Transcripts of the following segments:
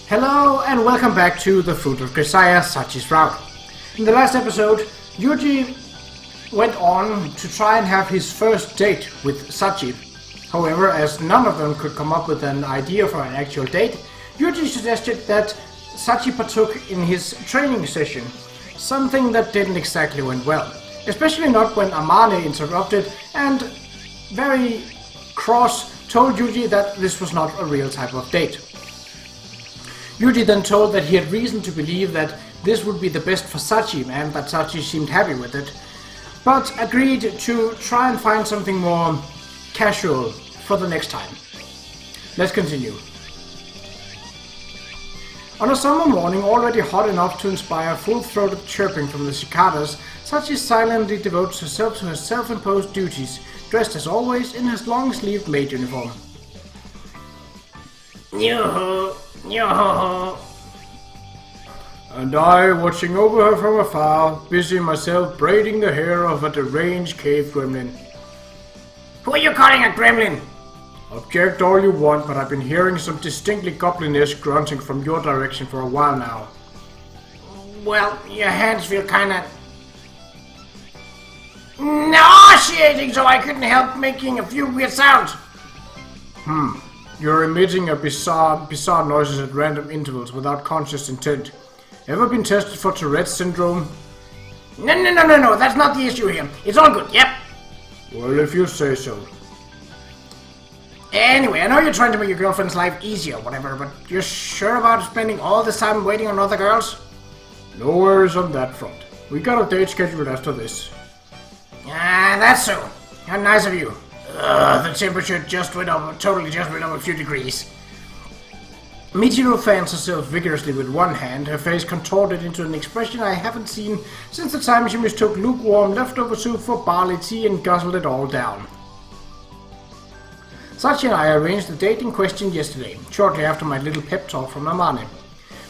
Hello and welcome back to the Fruit of Grisaia, Sachi's route. In the last episode, Yuuji went on to try and have his first date with Sachi. However, as none of them could come up with an idea for an actual date, Yuuji suggested that Sachi partook in his training session, something that didn't exactly went well. Especially not when Amane interrupted and, very cross, told Yuuji that this was not a real type of date. Yuuji then told that he had reason to believe that this would be the best for Sachi and that Sachi seemed happy with it, but agreed to try and find something more casual for the next time. Let's continue. On a summer morning already hot enough to inspire full-throated chirping from the cicadas, Sachi silently devotes herself to her self-imposed duties, dressed as always in his long-sleeved maid uniform. Yoo-hoo! Yoo-hoo! And I, watching over her from afar, busy myself braiding the hair of a deranged cave gremlin. Who are you calling a gremlin? Object all you want, but I've been hearing some distinctly goblin-esque grunting from your direction for a while now. Well, your hands feel kinda nauseating, so I couldn't help making a few weird sounds. You're emitting a bizarre noises at random intervals without conscious intent. Ever been tested for Tourette's syndrome? No, that's not the issue here. It's all good, yep. Well, if you say so. Anyway, I know you're trying to make your girlfriend's life easier or whatever, but you're sure about spending all this time waiting on other girls? No worries on that front. We got a date scheduled after this. That's so. How nice of you. The temperature totally just went up a few degrees. Michiru fans herself vigorously with one hand, her face contorted into an expression I haven't seen since the time she mistook lukewarm leftover soup for barley tea and guzzled it all down. Sachi and I arranged the date in question yesterday, shortly after my little pep talk from Amane.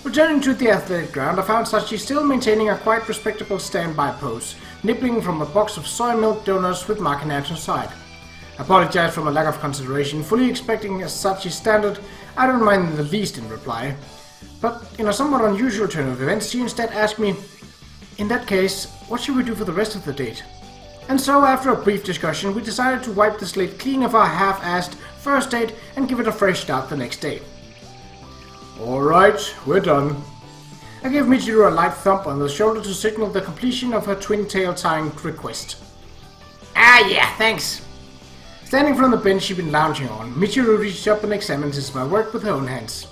Returning to the athletic ground, I found Sachi still maintaining a quite respectable standby pose, nibbling from a box of soy milk donuts with Makina at her side. I apologized for my lack of consideration, fully expecting as Sachi's standard, I don't mind in the least in reply. But in a somewhat unusual turn of events, she instead asked me, in that case, what should we do for the rest of the date? And so, after a brief discussion, we decided to wipe the slate clean of our half-assed first date and give it a fresh start the next day. Alright, we're done. I gave Michiru a light thump on the shoulder to signal the completion of her twin-tail tying request. Yeah, thanks. Standing from the bench she'd been lounging on, Michiru reached up and examined my work with her own hands.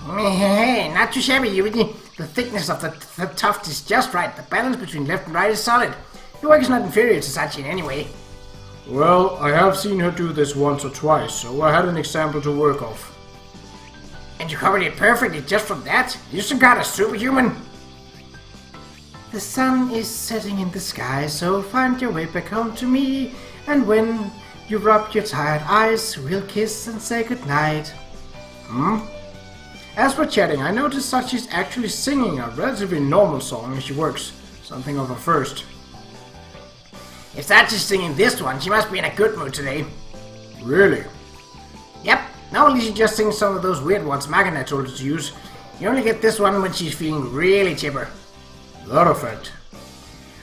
Hey, not too shabby, Yuuji. The thickness of the tuft is just right. The balance between left and right is solid. Your work is not inferior to Sachi in any way. Well, I have seen her do this once or twice, so I had an example to work off. And you covered it perfectly just from that? You some kind of superhuman? The sun is setting in the sky, so find your way back home to me, and when you rub your tired eyes, we'll kiss and say goodnight. As we're chatting, I noticed Sachi's actually singing a relatively normal song as she works, something of a first. If Sachi's singing this one, she must be in a good mood today. Really? Yep, normally she just sings some of those weird ones Makina told her to use. You only get this one when she's feeling really chipper. That a fact.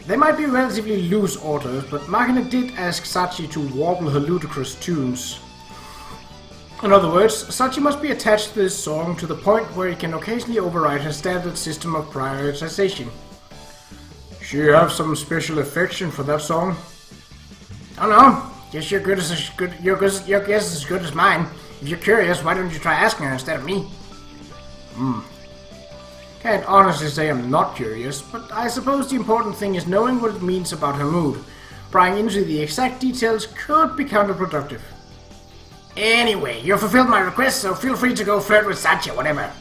They might be relatively loose orders, but Makina did ask Sachi to warble her ludicrous tunes. In other words, Sachi must be attached to this song to the point where it can occasionally override her standard system of prioritization. She have some special affection for that song? Oh no, just your guess is as good as mine. If you're curious, why don't you try asking her instead of me? Can't honestly say I'm not curious, but I suppose the important thing is knowing what it means about her mood. Prying into the exact details could be counterproductive. Anyway, you fulfilled my request, so feel free to go flirt with Sachi or whatever.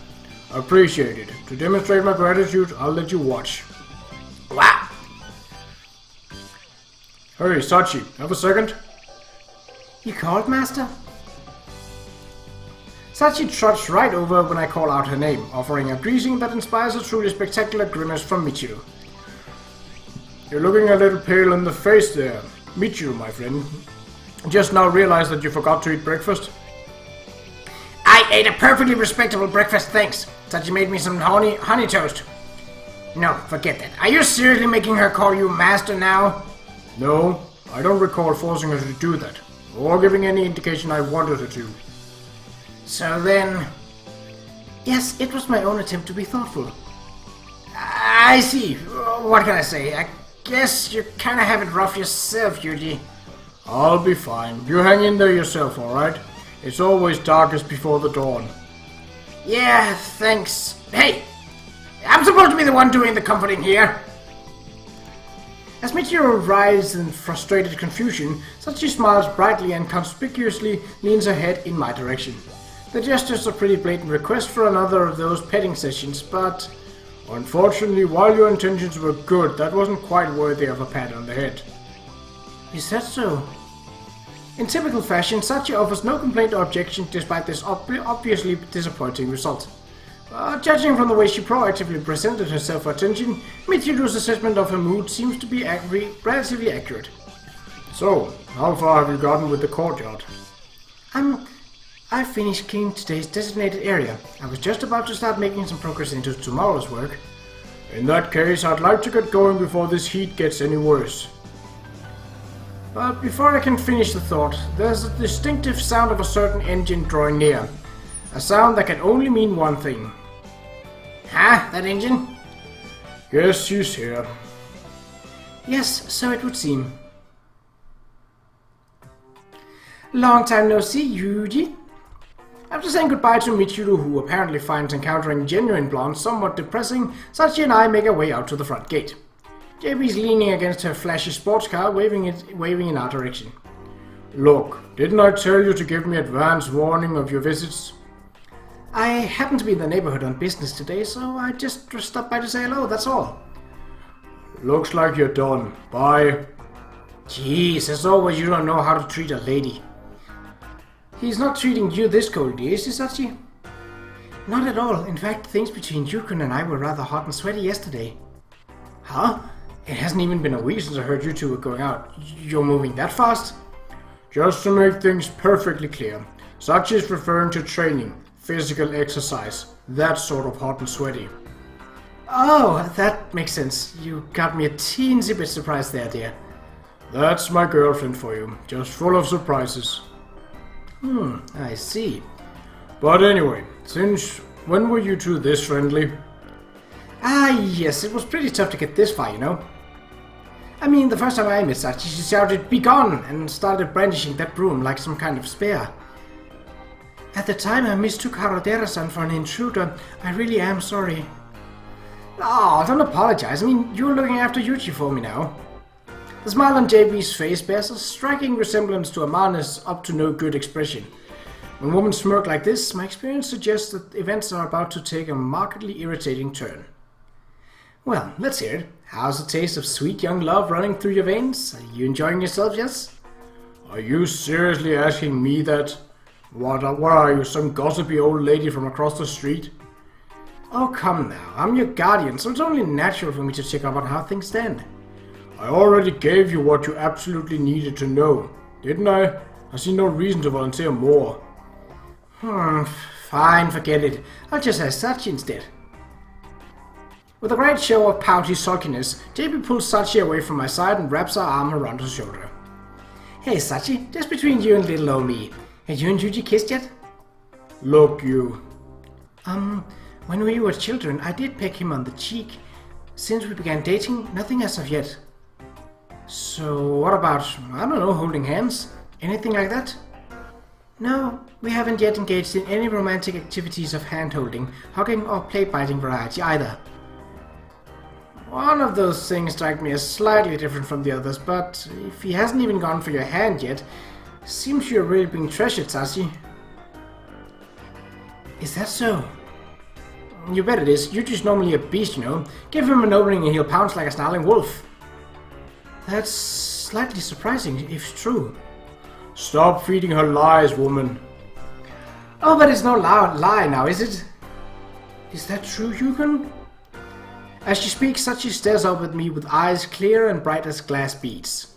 Appreciate it. To demonstrate my gratitude, I'll let you watch. Wow. Hey, Sachi, have a second? You called, Master? Sachi trots right over when I call out her name, offering a greeting that inspires a truly spectacular grimace from Michiru. You're looking a little pale in the face there. Michiru, my friend. Just now realized that you forgot to eat breakfast? I ate a perfectly respectable breakfast, thanks. Sachi made me some honey toast. No, forget that. Are you seriously making her call you master now? No, I don't recall forcing her to do that, or giving any indication I wanted her to. So then... Yes, it was my own attempt to be thoughtful. I see. What can I say? I guess you kinda have it rough yourself, Yuuji. I'll be fine. You hang in there yourself, alright? It's always darkest before the dawn. Yeah, thanks. Hey! I'm supposed to be the one doing the comforting here. As Michiru arrives in frustrated confusion, Sachi smiles brightly and conspicuously leans her head in my direction. The gesture's a pretty blatant request for another of those petting sessions, but unfortunately, while your intentions were good, that wasn't quite worthy of a pat on the head. Is that so? In typical fashion, Sachi offers no complaint or objection despite this obviously disappointing result. Judging from the way she proactively presented herself for attention, Michiru's assessment of her mood seems to be relatively accurate. So, how far have you gotten with the courtyard? I finished cleaning today's designated area. I was just about to start making some progress into tomorrow's work. In that case, I'd like to get going before this heat gets any worse. But before I can finish the thought, there's a distinctive sound of a certain engine drawing near. A sound that can only mean one thing. Huh? That engine? Yes, she's here. Yes, so it would seem. Long time no see, Yuuji. After saying goodbye to Michiru, who apparently finds encountering genuine blondes somewhat depressing, Sachi and I make our way out to the front gate. JB's leaning against her flashy sports car, waving in our direction. Look, didn't I tell you to give me advance warning of your visits? I happen to be in the neighborhood on business today, so I just stopped by to say hello, that's all. Looks like you're done. Bye. Jeez, as always, you don't know how to treat a lady. He's not treating you this coldly, is he, Sachi? Not at all. In fact, things between Yukon and I were rather hot and sweaty yesterday. Huh? It hasn't even been a week since I heard you two were going out. You're moving that fast? Just to make things perfectly clear, Sachi's referring to training, physical exercise, that sort of hot and sweaty. Oh, that makes sense. You got me a teensy bit surprised there, dear. That's my girlfriend for you, just full of surprises. I see. But anyway, when were you two this friendly? Yes, it was pretty tough to get this far, you know. I mean, the first time I met Sachi, she shouted, "Be gone!" and started brandishing that broom like some kind of spear. At the time, I mistook Qa'Rajh for an intruder. I really am sorry. Oh, don't apologize. I mean, you're looking after Yuuji for me now. The smile on JB's face bears a striking resemblance to Amane's up-to-no-good expression. When women smirk like this, my experience suggests that events are about to take a markedly irritating turn. Well, let's hear it. How's the taste of sweet young love running through your veins? Are you enjoying yourself, yes? Are you seriously asking me that? What are you, some gossipy old lady from across the street? Oh, come now. I'm your guardian, so it's only natural for me to check up on how things stand. I already gave you what you absolutely needed to know, didn't I? I see no reason to volunteer more. Fine, forget it. I'll just ask Sachi instead. With a great show of pouty sulkiness, JB pulls Sachi away from my side and wraps her arm around her shoulder. Hey Sachi, just between you and little old me, have you and Yuuji kissed yet? Look, you. When we were children, I did peck him on the cheek. Since we began dating, nothing as of yet. So what about, I don't know, holding hands? Anything like that? No, we haven't yet engaged in any romantic activities of hand-holding, hugging or plate-biting variety either. One of those things strike me as slightly different from the others, but if he hasn't even gone for your hand yet, seems you're really being treasured, Sachi. Is that so? You bet it is. Yuuji's normally a beast, you know. Give him an opening and he'll pounce like a snarling wolf. That's slightly surprising, if true. Stop feeding her lies, woman. Oh, but it's no lie now, is it? Is that true, Yukon? As she speaks, Sachi stares up at me with eyes clear and bright as glass beads.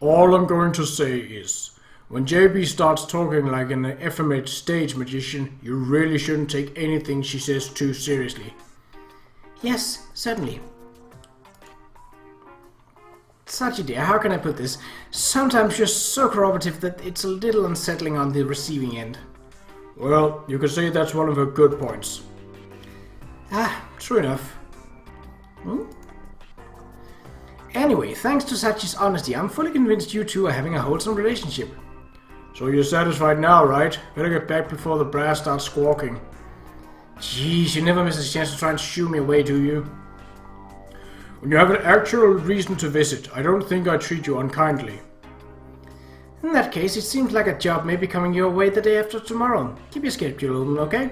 All I'm going to say is, When JB starts talking like an effeminate stage magician, you really shouldn't take anything she says too seriously. Yes, certainly. Sachi dear, how can I put this? Sometimes you're so corroborative that it's a little unsettling on the receiving end. Well, you could say that's one of her good points. Ah, true enough. Anyway, thanks to Sachi's honesty, I'm fully convinced you two are having a wholesome relationship. So you're satisfied now, right? Better get back before the brass starts squawking. Jeez, you never miss a chance to try and shoo me away, do you? When you have an actual reason to visit, I don't think I treat you unkindly. In that case, it seems like a job may be coming your way the day after tomorrow. Keep your schedule open, okay?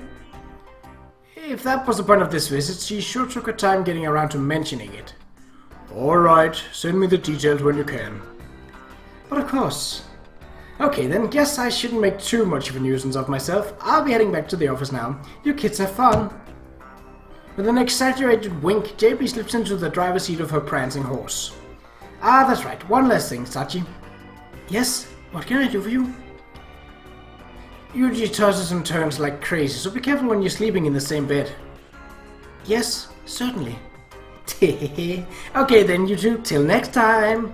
If that was the point of this visit, she sure took her time getting around to mentioning it. Alright, send me the details when you can. But of course. Okay, then guess I shouldn't make too much of a nuisance of myself. I'll be heading back to the office now. You kids have fun. With an exaggerated wink, JB slips into the driver's seat of her prancing horse. Ah, that's right. One last thing, Sachi. Yes? What can I do for you? Yuuji tosses and turns like crazy, so be careful when you're sleeping in the same bed. Yes, certainly. Okay then, you two. Till next time.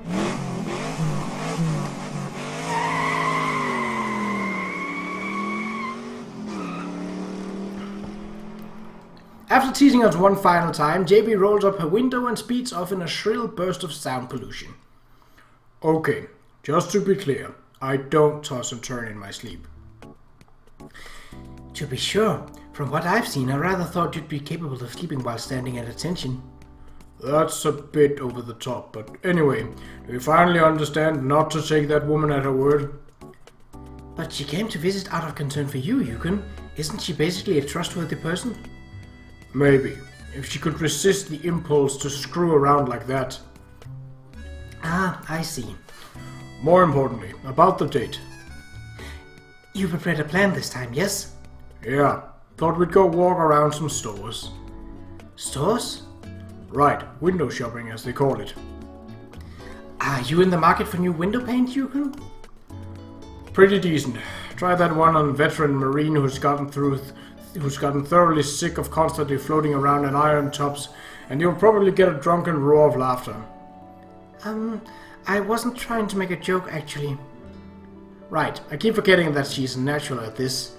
After teasing us one final time, JB rolls up her window and speeds off in a shrill burst of sound pollution. Okay, just to be clear, I don't toss and turn in my sleep. To be sure, from what I've seen, I rather thought you'd be capable of sleeping while standing at attention. That's a bit over the top, but anyway, do you finally understand not to take that woman at her word? But she came to visit out of concern for you, Yukon. Isn't she basically a trustworthy person? Maybe, if she could resist the impulse to screw around like that. Ah, I see. More importantly, about the date. You prepared a plan this time, yes? Yeah, thought we'd go walk around some stores. Stores? Right, window shopping as they call it. Are you in the market for new window paint, Yukon? Pretty decent. Try that one on veteran marine who's gotten thoroughly sick of constantly floating around in iron tubs, and you'll probably get a drunken roar of laughter. I wasn't trying to make a joke, actually. Right, I keep forgetting that she's natural at this.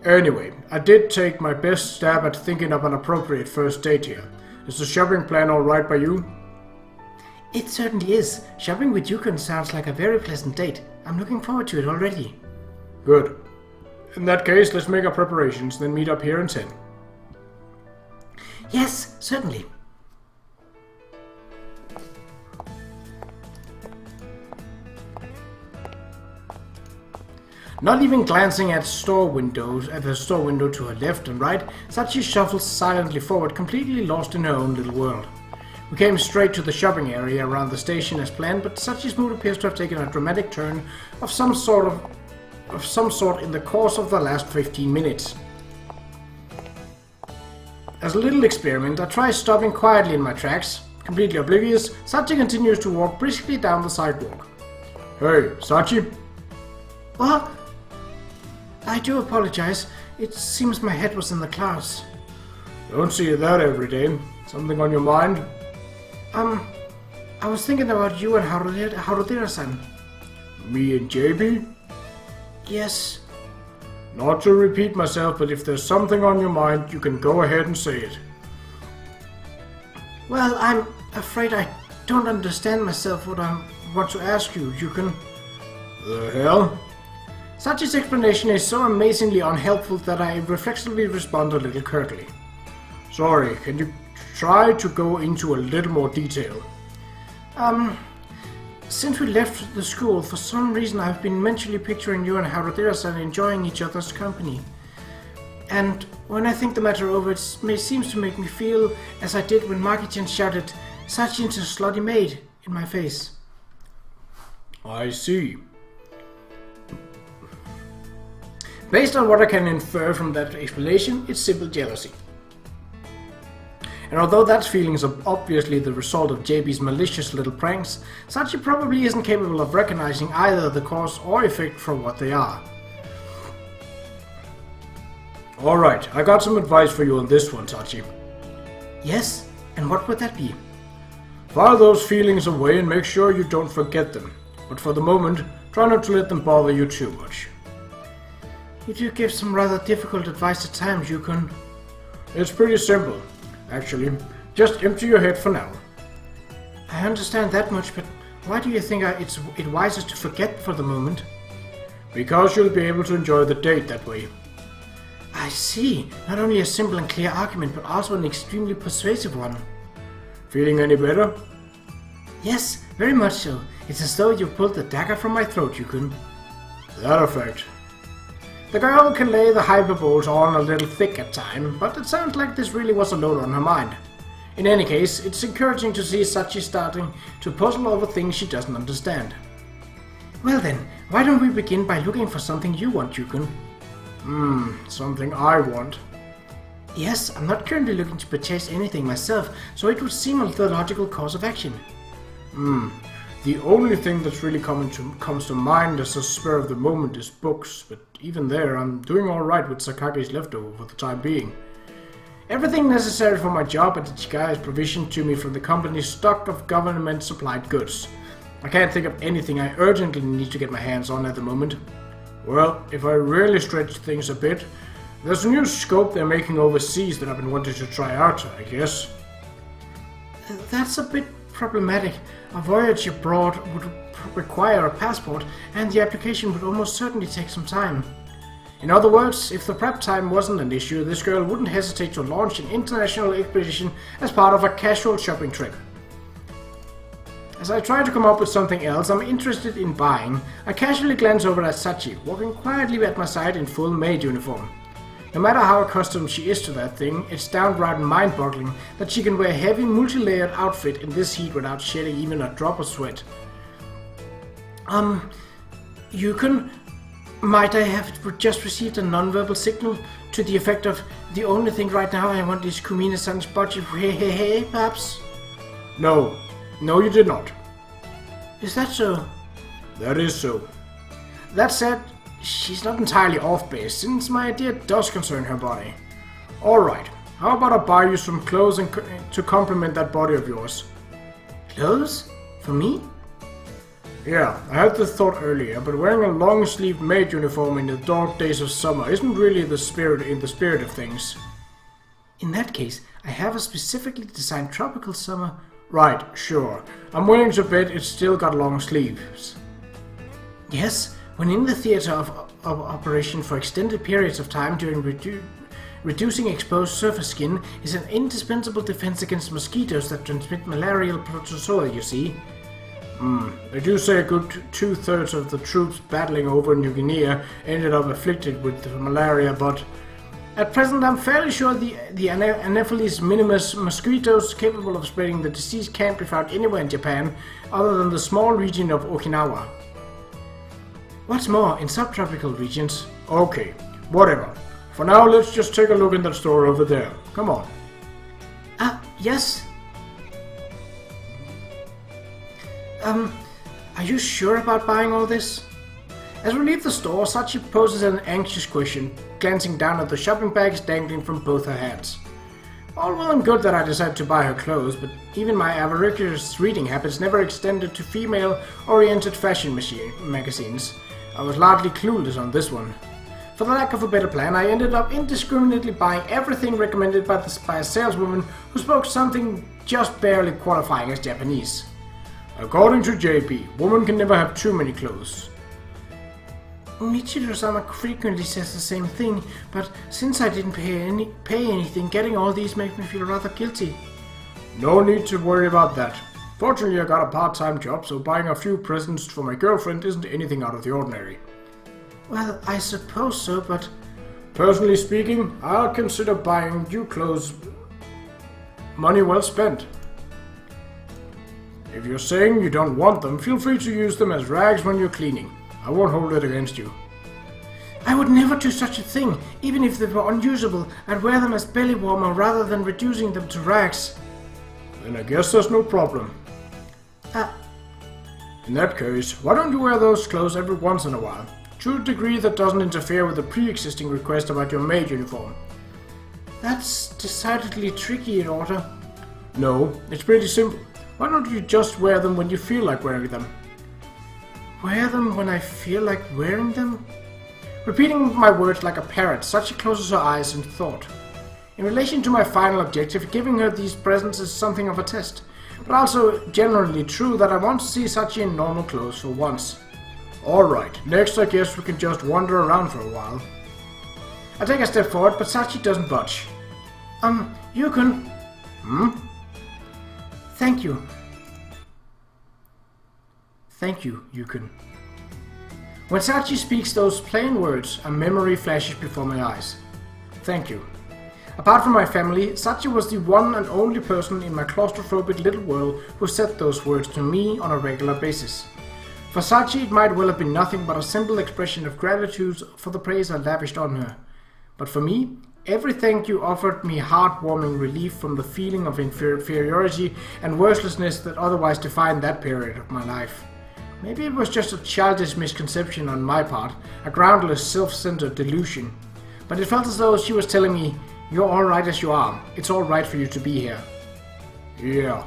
Anyway, I did take my best stab at thinking of an appropriate first date here. Is the shopping plan alright by you? It certainly is. Shopping with Yukon sounds like a very pleasant date. I'm looking forward to it already. Good. In that case, let's make our preparations, then meet up here in 10. Yes, certainly. Not even glancing at the store window to her left and right, Sachi shuffles silently forward, completely lost in her own little world. We came straight to the shopping area around the station as planned, but Sachi's mood appears to have taken a dramatic turn of some sort in the course of the last 15 minutes. As a little experiment, I try stopping quietly in my tracks. Completely oblivious, Sachi continues to walk briskly down the sidewalk. Hey, Sachi? What? I do apologize. It seems my head was in the clouds. Don't see that every day. Something on your mind? I was thinking about you and Qa'Rajh-san. Me and JB? Yes. Not to repeat myself, but if there's something on your mind, you can go ahead and say it. Well, I'm afraid I don't understand myself what I want to ask you, Yukon. The hell? Sachi's explanation is so amazingly unhelpful that I reflexively respond a little curtly. Sorry, can you try to go into a little more detail? Since we left the school, for some reason I've been mentally picturing you and Qa'Rajh-san enjoying each other's company. And when I think the matter over, it seems to make me feel as I did when Maki-chan shouted, "Sachin's a slutty maid," in my face. I see. Based on what I can infer from that explanation, it's simple jealousy. And although that feeling is obviously the result of JB's malicious little pranks, Sachi probably isn't capable of recognizing either the cause or effect for what they are. Alright, I got some advice for you on this one, Sachi. Yes? And what would that be? File those feelings away and make sure you don't forget them. But for the moment, try not to let them bother you too much. You do give some rather difficult advice at times, Yukon. It's pretty simple, actually. Just empty your head for now. I understand that much, but why do you think it's wisest to forget for the moment? Because you'll be able to enjoy the date that way. I see. Not only a simple and clear argument, but also an extremely persuasive one. Feeling any better? Yes, very much so. It's as though you pulled the dagger from my throat, Yukon. That effect. The girl can lay the hyperboles on a little thick at times, but it sounds like this really was a load on her mind. In any case, it's encouraging to see Sachi starting to puzzle over things she doesn't understand. Well then, why don't we begin by looking for something you want, Yukon? Something I want. Yes, I'm not currently looking to purchase anything myself, so it would seem the logical course of action. The only thing that's really comes to mind as a spur of the moment is books, but even there, I'm doing alright with Sakage's leftover for the time being. Everything necessary for my job at Ichigai is provisioned to me from the company's stock of government-supplied goods. I can't think of anything I urgently need to get my hands on at the moment. Well, if I really stretch things a bit, there's a new scope they're making overseas that I've been wanting to try out, I guess. That's a bit problematic. A voyage abroad would require a passport, and the application would almost certainly take some time. In other words, if the prep time wasn't an issue, this girl wouldn't hesitate to launch an international expedition as part of a casual shopping trip. As I try to come up with something else I'm interested in buying, I casually glance over at Sachi, walking quietly at my side in full maid uniform. No matter how accustomed she is to that thing, it's downright mind-boggling that she can wear a heavy, multi-layered outfit in this heat without shedding even a drop of sweat. Yukon, might I have just received a non-verbal signal to the effect of the only thing right now I want is Kumina-san's budget, perhaps? No, you did not. Is that so? That is so. That said, she's not entirely off base, since my idea does concern her body. Alright, how about I buy you some clothes to complement that body of yours? Clothes? For me? Yeah, I had the thought earlier, but wearing a long-sleeved maid uniform in the dark days of summer isn't really in the spirit of things. In that case, I have a specifically designed tropical summer. Right, sure. I'm willing to bet it's still got long sleeves. Yes, when in the theater of operation for extended periods of time during reducing exposed surface skin is an indispensable defense against mosquitoes that transmit malarial protozoa, you see. They do say a good 2/3 of the troops battling over New Guinea ended up afflicted with malaria, but at present I'm fairly sure the Anopheles minimus mosquitoes capable of spreading the disease can't be found anywhere in Japan other than the small region of Okinawa. What's more, in subtropical regions... Okay, whatever. For now, let's just take a look in that store over there. Come on. Yes? Are you sure about buying all this? As we leave the store, Sachi poses an anxious question, glancing down at the shopping bags dangling from both her hands. All well and good that I decided to buy her clothes, but even my avaricious reading habits never extended to female-oriented fashion magazines. I was largely clueless on this one. For the lack of a better plan, I ended up indiscriminately buying everything recommended by a saleswoman who spoke something just barely qualifying as Japanese. According to JP, woman can never have too many clothes. Michiro-sama frequently says the same thing, but since I didn't pay anything, getting all these makes me feel rather guilty. No need to worry about that. Fortunately, I got a part-time job, so buying a few presents for my girlfriend isn't anything out of the ordinary. Well, I suppose so, but... Personally speaking, I'll consider buying you clothes money well spent. If you're saying you don't want them, feel free to use them as rags when you're cleaning. I won't hold it against you. I would never do such a thing. Even if they were unusable, I'd wear them as belly warmer rather than reducing them to rags. Then I guess there's no problem. In that case, why don't you wear those clothes every once in a while? To a degree that doesn't interfere with the pre-existing request about your maid uniform. That's decidedly tricky in order. No, it's pretty simple. Why don't you just wear them when you feel like wearing them? Wear them when I feel like wearing them? Repeating my words like a parrot, Sachi closes her eyes in thought. In relation to my final objective, giving her these presents is something of a test, but also generally true that I want to see Sachi in normal clothes for once. Alright, next I guess we can just wander around for a while. I take a step forward, but Sachi doesn't budge. Yukun. Thank you. Thank you, Yukun. When Sachi speaks those plain words, a memory flashes before my eyes. Thank you. Apart from my family, Sachi was the one and only person in my claustrophobic little world who said those words to me on a regular basis. For Sachi, it might well have been nothing but a simple expression of gratitude for the praise I lavished on her. But for me, every thank you offered me heartwarming relief from the feeling of inferiority and worthlessness that otherwise defined that period of my life. Maybe it was just a childish misconception on my part, a groundless, self-centered delusion. But it felt as though she was telling me, you're alright as you are. It's alright for you to be here. Yeah.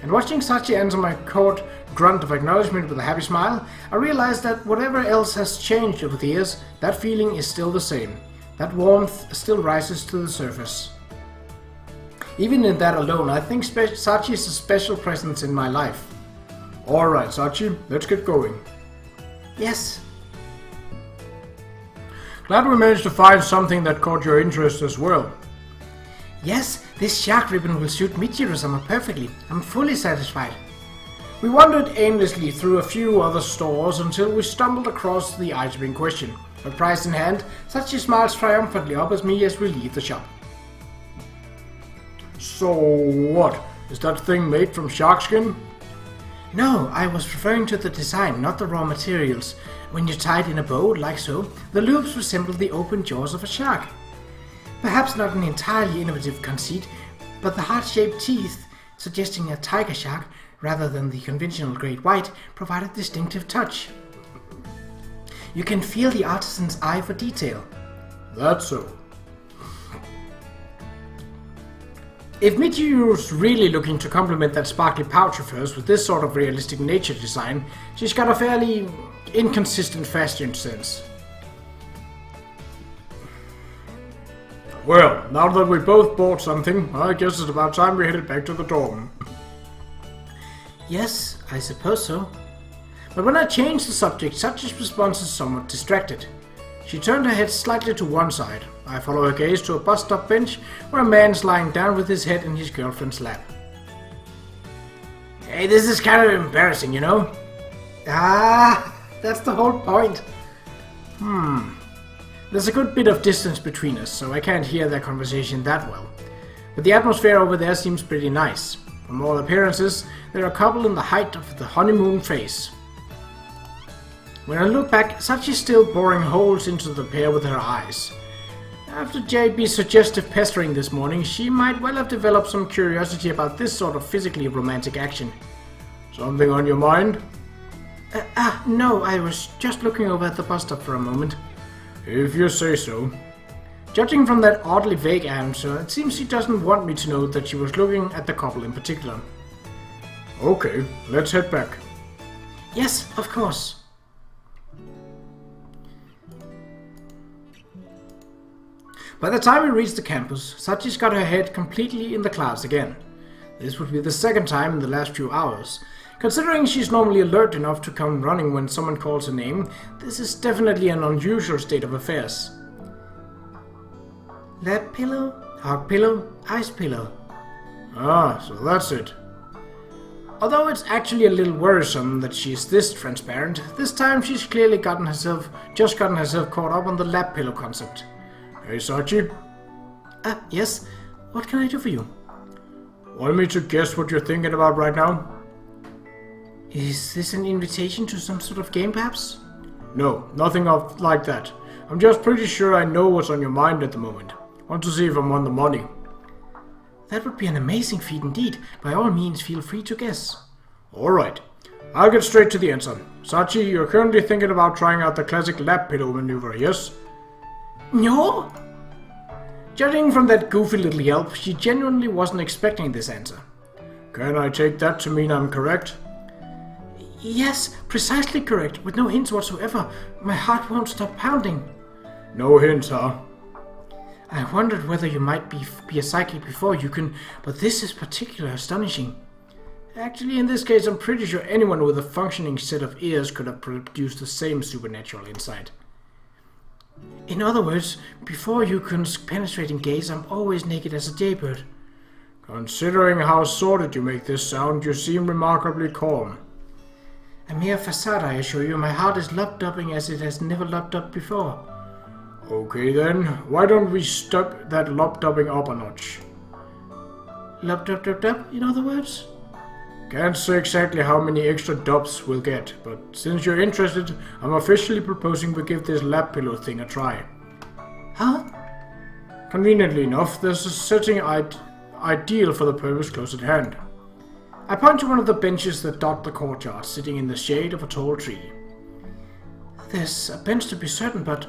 And watching Sachi answer my curt grunt of acknowledgement with a happy smile, I realized that whatever else has changed over the years, that feeling is still the same. That warmth still rises to the surface. Even in that alone, I think Sachi is a special presence in my life. Alright, Sachi, let's get going. Yes. Glad we managed to find something that caught your interest as well. Yes, this shark ribbon will suit Michiru-sama perfectly. I'm fully satisfied. We wandered aimlessly through a few other stores until we stumbled across the item in question. Her prize in hand, Sachi smiles triumphantly up at me as we leave the shop. So what? Is that thing made from shark skin? No, I was referring to the design, not the raw materials. When you tie it in a bow, like so, the loops resemble the open jaws of a shark. Perhaps not an entirely innovative conceit, but the heart-shaped teeth, suggesting a tiger shark rather than the conventional great white, provide a distinctive touch. You can feel the artisan's eye for detail. That's so. If Michiru's really looking to complement that sparkly pouch of hers with this sort of realistic nature design, she's got a fairly inconsistent fashion sense. Well, now that we both bought something, I guess it's about time we headed back to the dorm. Yes, I suppose so. But when I changed the subject, Sachi's response is somewhat distracted. She turned her head slightly to one side. I follow her gaze to a bus stop bench where a man's lying down with his head in his girlfriend's lap. Hey, this is kind of embarrassing, you know? That's the whole point. There's a good bit of distance between us, so I can't hear their conversation that well. But the atmosphere over there seems pretty nice. From all appearances, they're a couple in the height of the honeymoon phase. When I look back, Sachi's still boring holes into the pair with her eyes. After JB's suggestive pestering this morning, she might well have developed some curiosity about this sort of physically romantic action. Something on your mind? No, I was just looking over at the bus stop for a moment. If you say so. Judging from that oddly vague answer, it seems she doesn't want me to know that she was looking at the couple in particular. Okay, let's head back. Yes, of course. By the time we reached the campus, Sachi's got her head completely in the clouds again. This would be the second time in the last few hours. Considering she's normally alert enough to come running when someone calls her name, this is definitely an unusual state of affairs. Lap pillow, hug pillow, ice pillow. So that's it. Although it's actually a little worrisome that she's this transparent, this time she's clearly gotten herself caught up on the lap pillow concept. Hey, Sachi? Yes? What can I do for you? Want me to guess what you're thinking about right now? Is this an invitation to some sort of game, perhaps? No, nothing like that. I'm just pretty sure I know what's on your mind at the moment. Want to see if I'm on the money. That would be an amazing feat indeed. By all means, feel free to guess. Alright, I'll get straight to the answer. Sachi, you're currently thinking about trying out the classic lap pillow maneuver, yes? No? Judging from that goofy little yelp, she genuinely wasn't expecting this answer. Can I take that to mean I'm correct? Yes, precisely correct, with no hints whatsoever. My heart won't stop pounding. No hints, huh? I wondered whether you might be a psychic before you can, but this is particularly astonishing. Actually, in this case, I'm pretty sure anyone with a functioning set of ears could have produced the same supernatural insight. In other words, before you can penetrate and gaze, I'm always naked as a jaybird. Considering how sordid you make this sound, you seem remarkably calm. A mere facade, I assure you. My heart is lop-dubbing as it has never lop-dubbed before. Okay then, why don't we step that lop-dubbing up a notch? Lop-dub-dub-dub, in other words? Can't say exactly how many extra dubs we'll get, but since you're interested, I'm officially proposing we give this lap pillow thing a try. Huh? Conveniently enough, there's a setting ideal for the purpose close at hand. I point to one of the benches that dot the courtyard, sitting in the shade of a tall tree. There's a bench to be certain, but...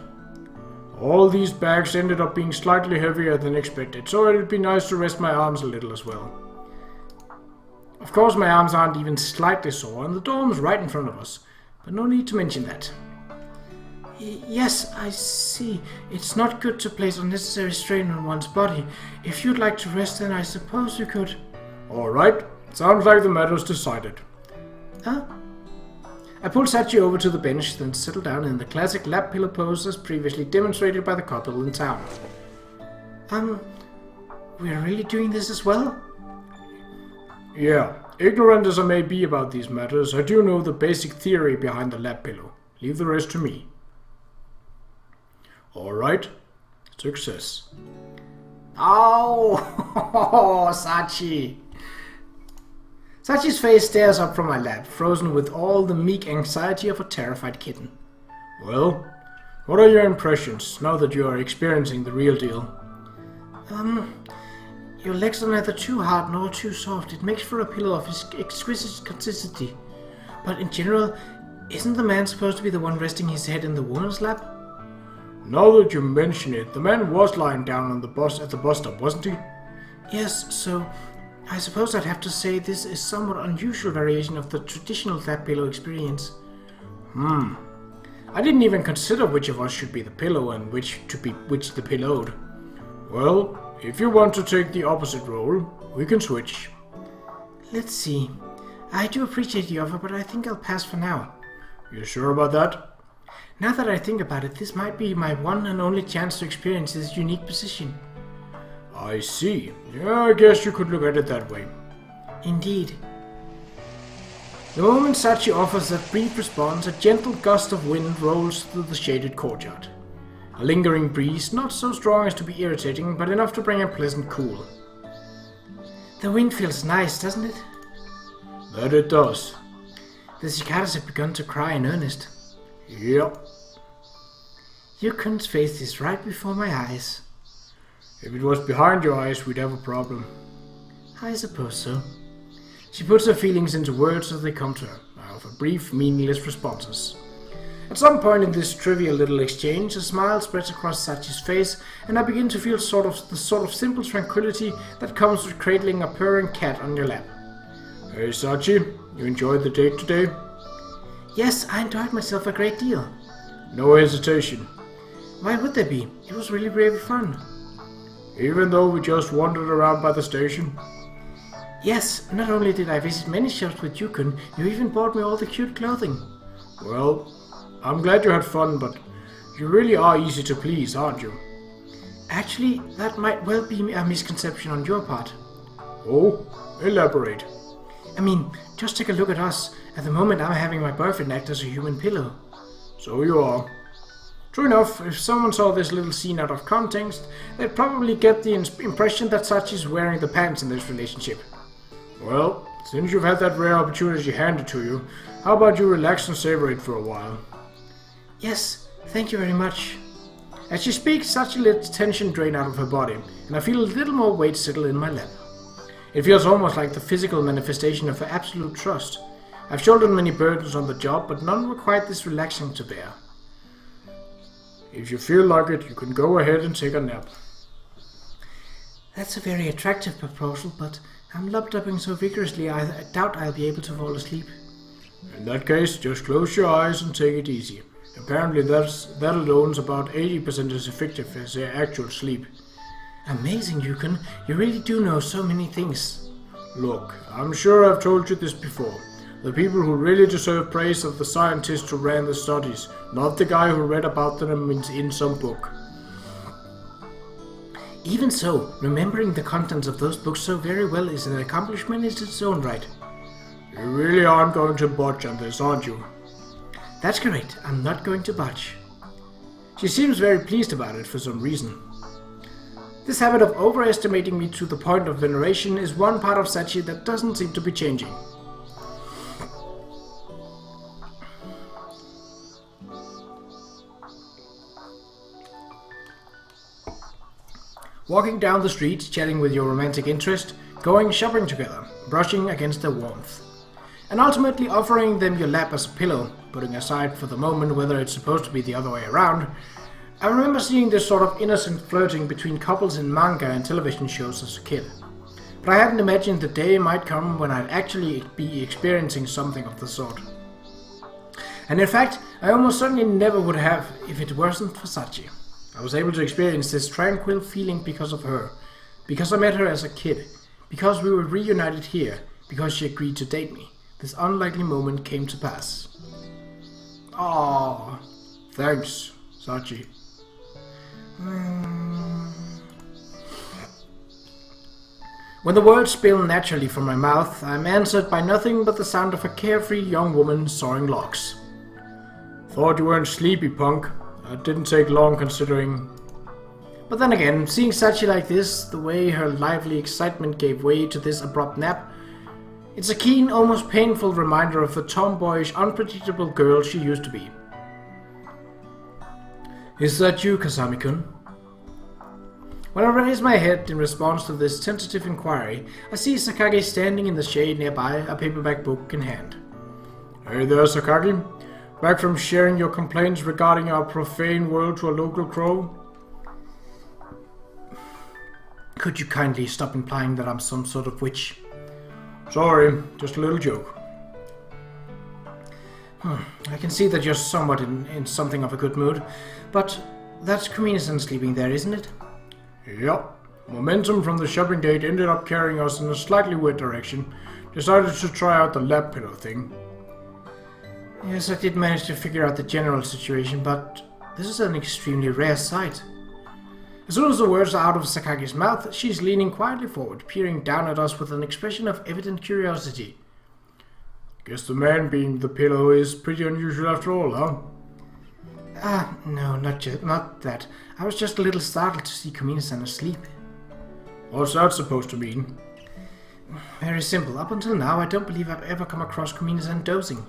All these bags ended up being slightly heavier than expected, so it'd be nice to rest my arms a little as well. Of course, my arms aren't even slightly sore, and the dorm's right in front of us, but no need to mention that. Yes, I see. It's not good to place unnecessary strain on one's body. If you'd like to rest, then I suppose you could... Alright, sounds like the matter's decided. Huh? I pulled Sachi over to the bench, then settled down in the classic lap pillow pose as previously demonstrated by the couple in town. We're really doing this as well? Yeah, ignorant as I may be about these matters, I do know the basic theory behind the lap pillow. Leave the rest to me. Alright, success. Oh, Sachi! Sachi's face stares up from my lap, frozen with all the meek anxiety of a terrified kitten. Well, what are your impressions now that you are experiencing the real deal? Your legs are neither too hard nor too soft. It makes for a pillow of exquisite consistency. But in general, isn't the man supposed to be the one resting his head in the woman's lap? Now that you mention it, the man was lying down on the bus at the bus stop, wasn't he? Yes, so I suppose I'd have to say this is somewhat unusual variation of the traditional lap pillow experience. I didn't even consider which of us should be the pillow and which the pillowed. Well, if you want to take the opposite role, we can switch. Let's see. I do appreciate the offer, but I think I'll pass for now. You sure about that? Now that I think about it, this might be my one and only chance to experience this unique position. I see. Yeah, I guess you could look at it that way. Indeed. The moment Sachi offers that brief response, a gentle gust of wind rolls through the shaded courtyard. A lingering breeze, not so strong as to be irritating, but enough to bring a pleasant cool. The wind feels nice, doesn't it? That it does. The cicadas have begun to cry in earnest. Yep. Yukon's face is right before my eyes. If it was behind your eyes, we'd have a problem. I suppose so. She puts her feelings into words as they come to her. I offer brief, meaningless responses. At some point in this trivial little exchange, a smile spreads across Sachi's face, and I begin to feel the sort of simple tranquility that comes with cradling a purring cat on your lap. Hey Sachi, you enjoyed the date today? Yes, I enjoyed myself a great deal. No hesitation. Why would there be? It was really, really fun. Even though we just wandered around by the station? Yes, not only did I visit many shops with Yukon, you even bought me all the cute clothing. Well, I'm glad you had fun, but you really are easy to please, aren't you? Actually, that might well be a misconception on your part. Oh, elaborate. I mean, just take a look at us. At the moment, I'm having my boyfriend act as a human pillow. So you are. True enough, if someone saw this little scene out of context, they'd probably get the impression that Sachi's wearing the pants in this relationship. Well, since you've had that rare opportunity handed to you, how about you relax and savor it for a while? Yes, thank you very much. As she speaks, Sachi lets tension drain out of her body, and I feel a little more weight settle in my lap. It feels almost like the physical manifestation of her absolute trust. I've shouldered many burdens on the job, but none were quite this relaxing to bear. If you feel like it, you can go ahead and take a nap. That's a very attractive proposal, but I'm lub-dubbing so vigorously I doubt I'll be able to fall asleep. In that case, just close your eyes and take it easy. Apparently that alone's about 80% as effective as their actual sleep. Amazing, Yukon. You really do know so many things. Look, I'm sure I've told you this before. The people who really deserve praise are the scientists who ran the studies, not the guy who read about them in some book. Even so, remembering the contents of those books so very well is an accomplishment in its own right. You really aren't going to budge on this, aren't you? That's correct. I'm not going to budge. She seems very pleased about it for some reason. This habit of overestimating me to the point of veneration is one part of Sachi that doesn't seem to be changing. Walking down the street, chatting with your romantic interest, going shopping together, brushing against their warmth, and ultimately offering them your lap as a pillow, putting aside for the moment whether it's supposed to be the other way around. I remember seeing this sort of innocent flirting between couples in manga and television shows as a kid, but I hadn't imagined the day might come when I'd actually be experiencing something of the sort. And in fact, I almost certainly never would have if it wasn't for Sachi. I was able to experience this tranquil feeling because of her, because I met her as a kid, because we were reunited here, because she agreed to date me. This unlikely moment came to pass. Aww, thanks, Sachi. When the words spill naturally from my mouth, I'm answered by nothing but the sound of a carefree young woman sawing logs. Thought you weren't sleepy, punk. That didn't take long considering. But then again, seeing Sachi like this, the way her lively excitement gave way to this abrupt nap, it's a keen, almost painful reminder of the tomboyish, unpredictable girl she used to be. Is that you, Kasami-kun? When I raise my head in response to this tentative inquiry, I see Sakagi standing in the shade nearby, a paperback book in hand. Hey there, Sakagi. Back from sharing your complaints regarding our profane world to a local crow? Could you kindly stop implying that I'm some sort of witch? Sorry, just a little joke. I can see that you're somewhat in something of a good mood, but that's Kumine-san sleeping there, isn't it? Yep. Momentum from the shopping date ended up carrying us in a slightly weird direction. Decided to try out the lap pillow thing. Yes, I did manage to figure out the general situation, but this is an extremely rare sight. As soon as the words are out of Sakagi's mouth, she's leaning quietly forward, peering down at us with an expression of evident curiosity. Guess the man being the pillow is pretty unusual after all, huh? No, not that. I was just a little startled to see Kumine-san asleep. What's that supposed to mean? Very simple. Up until now, I don't believe I've ever come across Kumine-san dozing.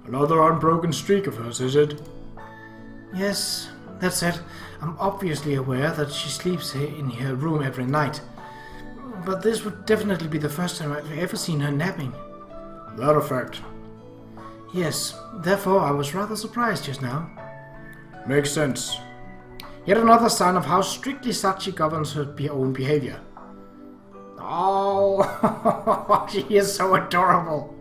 Another unbroken streak of hers, is it? Yes, that said, I'm obviously aware that she sleeps in her room every night. But this would definitely be the first time I've ever seen her napping. That a fact? Yes, therefore I was rather surprised just now. Makes sense. Yet another sign of how strictly Sachi governs her own behavior. Oh, she is so adorable.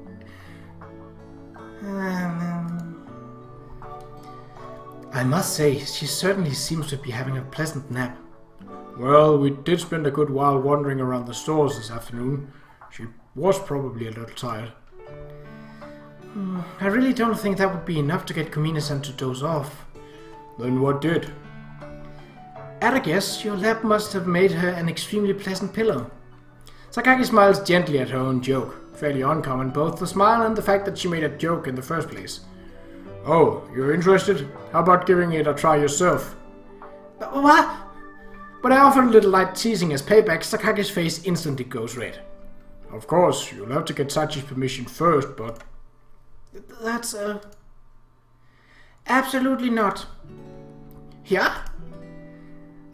I must say, she certainly seems to be having a pleasant nap. Well, we did spend a good while wandering around the stores this afternoon. She was probably a little tired. I really don't think that would be enough to get Kumine-san to doze off. Then what did? At a guess, your lap must have made her an extremely pleasant pillow. Sakagi smiles gently at her own joke. Fairly uncommon, both the smile and the fact that she made a joke in the first place. Oh, you're interested? How about giving it a try yourself? What? When I offer a little light teasing as payback, Sakagi's face instantly goes red. Of course, you'll have to get Sachi's permission first, but... That's, Absolutely not. Yeah?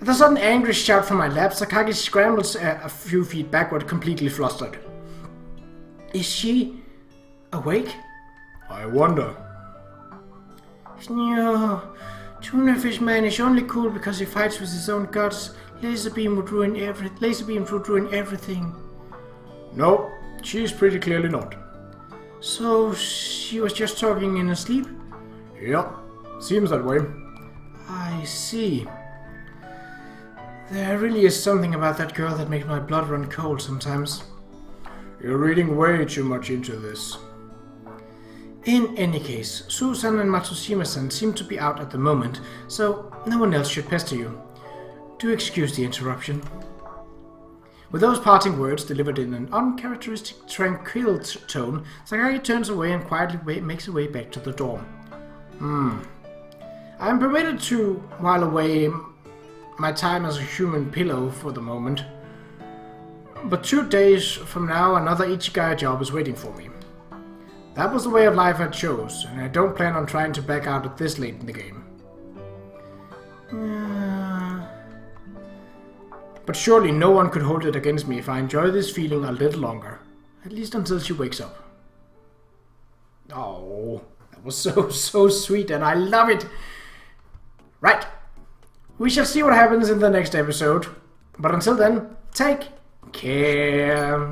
At a sudden angry shout from my lap, Sakaki scrambles a few feet backward, completely flustered. Is she awake? I wonder. No, Tunafish Man is only cool because he fights with his own gods. Laser beam would ruin everything. No, she's pretty clearly not. So she was just talking in her sleep? Yep, seems that way. I see. There really is something about that girl that makes my blood run cold sometimes. You're reading way too much into this. In any case, Susan and Matsushima-san seem to be out at the moment, so no one else should pester you. Do excuse the interruption. With those parting words delivered in an uncharacteristic tranquil tone, Sakaki turns away and quietly makes her way back to the dorm. I am permitted to while away my time as a human pillow for the moment. But 2 days from now, another Ichigai job is waiting for me. That was the way of life I chose, and I don't plan on trying to back out at this late in the game. But surely no one could hold it against me if I enjoy this feeling a little longer. At least until she wakes up. Oh, that was so sweet, and I love it! Right. We shall see what happens in the next episode. But until then, take care.